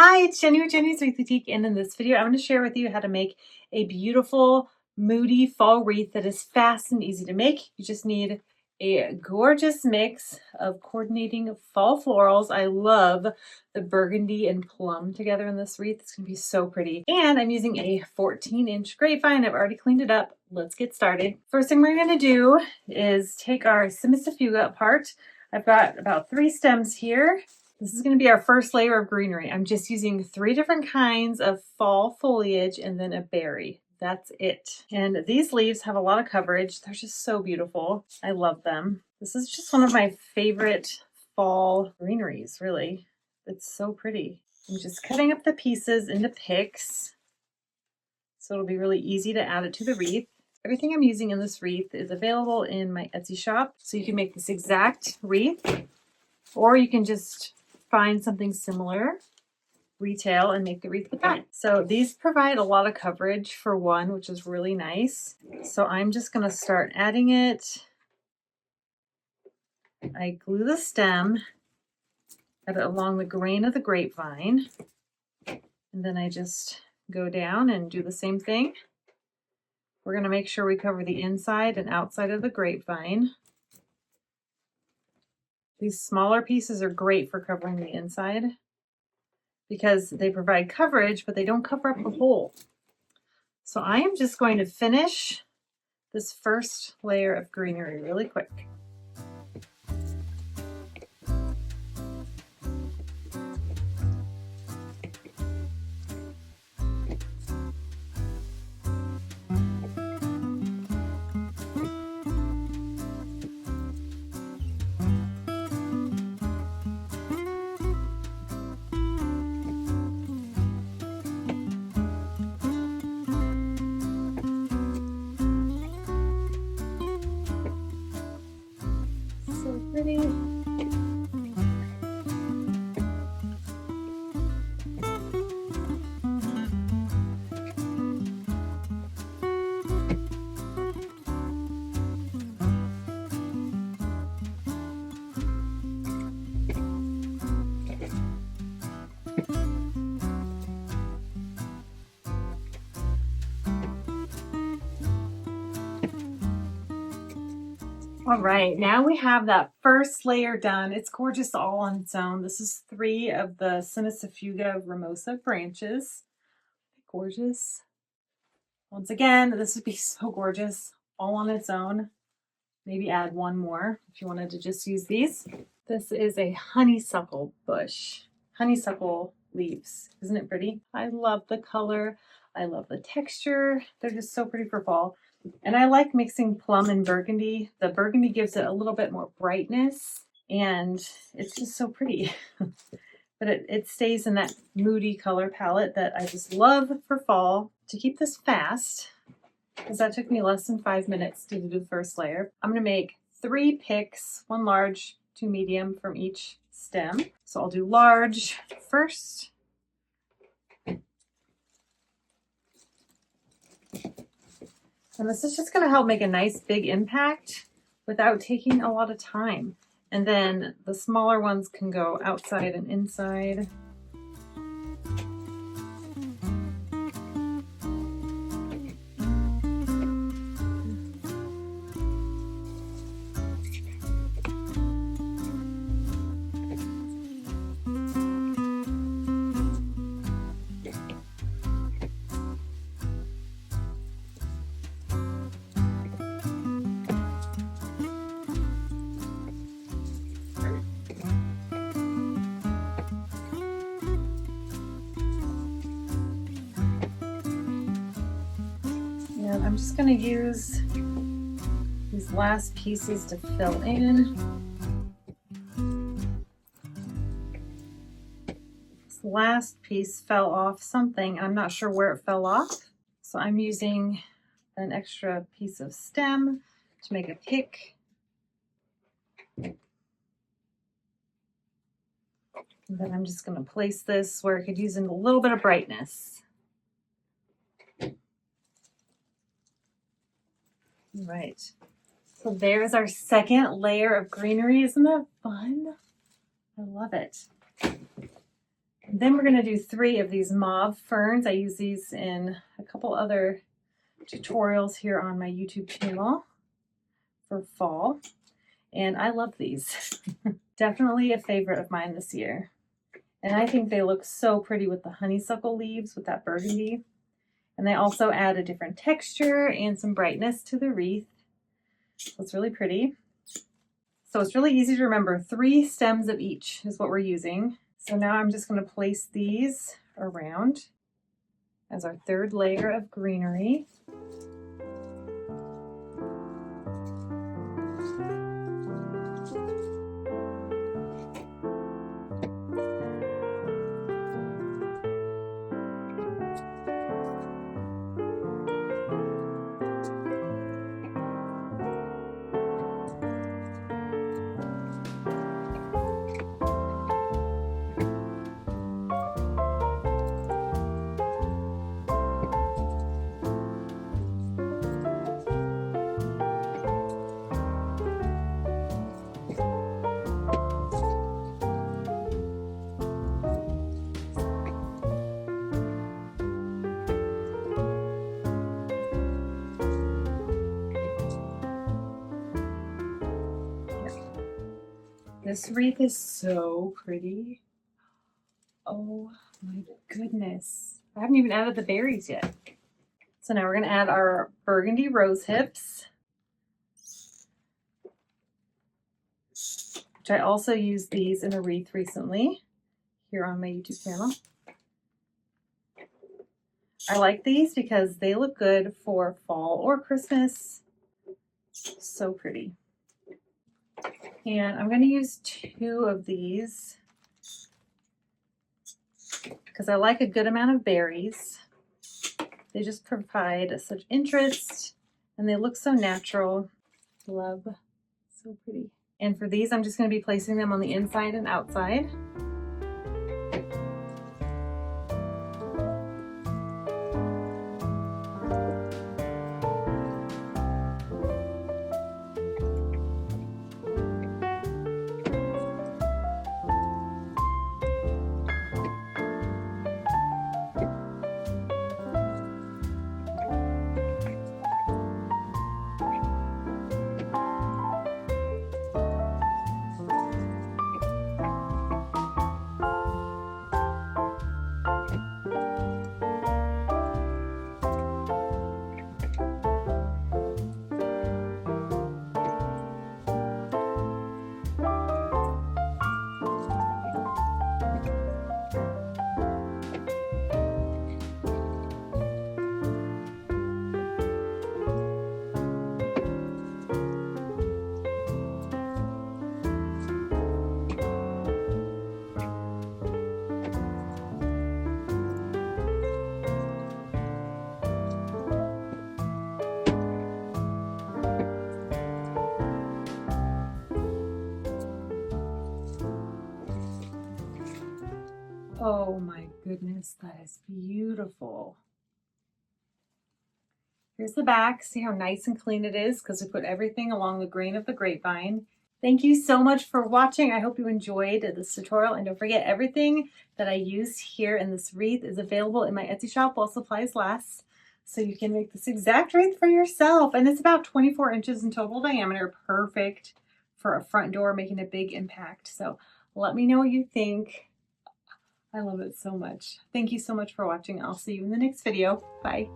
Hi, it's Jenny with Jenny's Wreath Boutique, and in this video, I'm going to share with you how to make a beautiful Moody Fall Wreath that is fast and easy to make. You just need a gorgeous mix of coordinating fall florals. I love the burgundy and plum together in this wreath. It's going to be so pretty. And I'm using a 14-inch grapevine. I've already cleaned it up. Let's get started. First thing we're going to do is take our Simistifuga apart. I've got about 3 stems here. This is going to be our first layer of greenery. I'm just using 3 different kinds of fall foliage and then a berry. That's it. And these leaves have a lot of coverage. They're just so beautiful. I love them. This is just one of my favorite fall greeneries, really. It's so pretty. I'm just cutting up the pieces into picks, so it'll be really easy to add it to the wreath. Everything I'm using in this wreath is available in my Etsy shop, so you can make this exact wreath, or you can just find something similar retail and make the wreath with that. So these provide a lot of coverage for one, which is really nice. So I'm just going to start adding it. I glue the stem along the grain of the grapevine, and then I just go down and do the same thing. We're going to make sure we cover the inside and outside of the grapevine. These smaller pieces are great for covering the inside because they provide coverage, but they don't cover up the hole. So I am just going to finish this first layer of greenery really quick. So pretty. All right, now we have that first layer done. It's gorgeous all on its own. This is 3 of the Simistifuga ramosa branches. Gorgeous. Once again, this would be so gorgeous all on its own. Maybe add 1 more if you wanted to just use these. This is a honeysuckle bush. Honeysuckle leaves. Isn't it pretty? I love the color. I love the texture. They're just so pretty for fall. And I like mixing plum and burgundy. The burgundy gives it a little bit more brightness, and it's just so pretty. But it stays in that moody color palette that I just love for fall. To keep this fast, because that took me less than 5 minutes to do the first layer, I'm going to make 3 picks, 1 large, 2 medium from each stem. So I'll do large first. And this is just going to help make a nice big impact without taking a lot of time. And then the smaller ones can go outside and inside. And I'm just going to use these last pieces to fill in. This last piece fell off something. I'm not sure where it fell off. So I'm using an extra piece of stem to make a pick. And then I'm just going to place this where it could use a little bit of brightness. All right. So there's our second layer of greenery. Isn't that fun? I love it. Then we're going to do 3 of these mauve ferns. I use these in a couple other tutorials here on my YouTube channel for fall, and I love these. Definitely a favorite of mine this year. And I think they look so pretty with the honeysuckle leaves with that burgundy. And they also add a different texture and some brightness to the wreath. So it's really pretty. So it's really easy to remember. 3 stems of each is what we're using. So now I'm just going to place these around as our 3rd layer of greenery. This wreath is so pretty. Oh my goodness. I haven't even added the berries yet. So now we're going to add our burgundy rose hips, which I also used these in a wreath recently here on my YouTube channel. I like these because they look good for fall or Christmas. So pretty. And I'm going to use 2 of these because I like a good amount of berries. They just provide such interest and they look so natural. Love. So pretty. And for these, I'm just going to be placing them on the inside and outside. Oh my goodness, that is beautiful. Here's the back. See how nice and clean it is because we put everything along the grain of the grapevine. Thank you so much for watching. I hope you enjoyed this tutorial, and don't forget, everything that I use here in this wreath is available in my Etsy shop while supplies last. So you can make this exact wreath for yourself. And it's about 24 inches in total diameter, perfect for a front door, making a big impact. So let me know what you think. I love it so much. Thank you so much for watching. I'll see you in the next video. Bye.